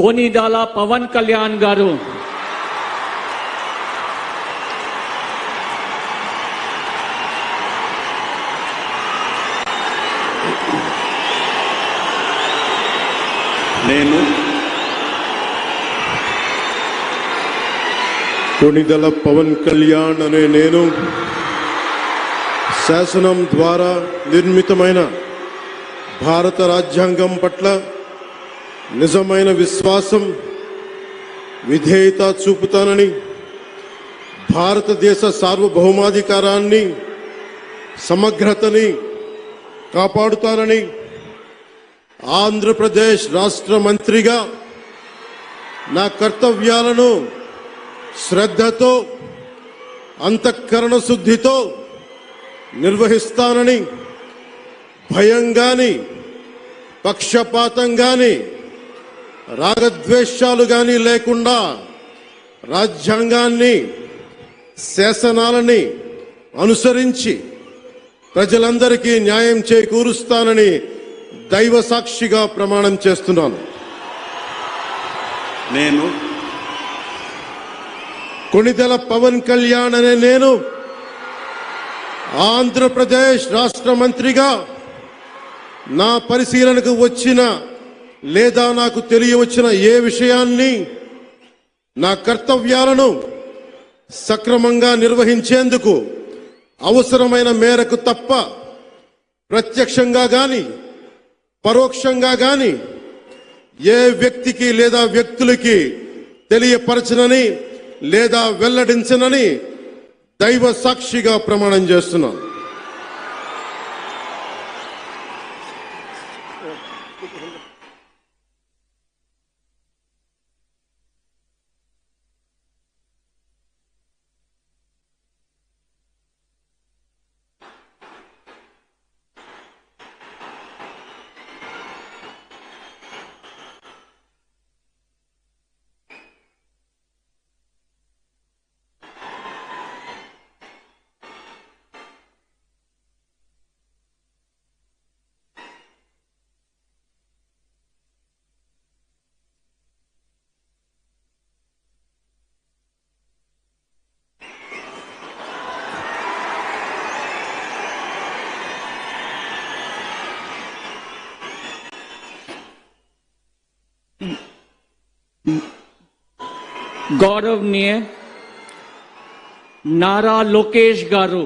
कोनिदाला पवन कल्याण गारू నేను కొనిదల పవన్ కళ్యాణ్ అనే నేను శాసనం ద్వారా నిర్మితమైన భారత రాజ్యాంగం పట్ల నిజమైన విశ్వాసం విధేయత చూపుతానని భారతదేశ సార్వభౌమాధికారాన్ని సమగ్రతని కాపాడుతానని ఆంధ్రప్రదేశ్ రాష్ట్ర మంత్రిగా నా కర్తవ్యాలను శ్రద్ధతో అంతఃకరణ శుద్ధితో నిర్వహిస్తానని భయం గాని పక్షపాతం గాని రాగద్వేషాలు గాని లేకుండా రాజ్యాంగాన్ని శాసనాలని అనుసరించి ప్రజలందరికీ న్యాయం చేకూరుస్తానని దైవ సాక్షిగా ప్రమాణం చేస్తున్నాను. నేను కొనిదెల పవన్ కళ్యాణ్ అనే నేను ఆంధ్రప్రదేశ్ రాష్ట్ర మంత్రిగా నా పరిశీలనకు వచ్చిన లేదా నాకు తెలియవచ్చిన ఏ విషయాన్ని నా కర్తవ్యాలను సక్రమంగా నిర్వహించేందుకు అవసరమైన మేరకు తప్ప ప్రత్యక్షంగా గాని పరోక్షంగా గాని ఏ వ్యక్తికి లేదా వ్యక్తులకి తెలియపరచనని లేదా వెల్లడించనని దైవ సాక్షిగా ప్రమాణం చేస్తున్నాను. गौरवनीय नारा लोकेश गारू।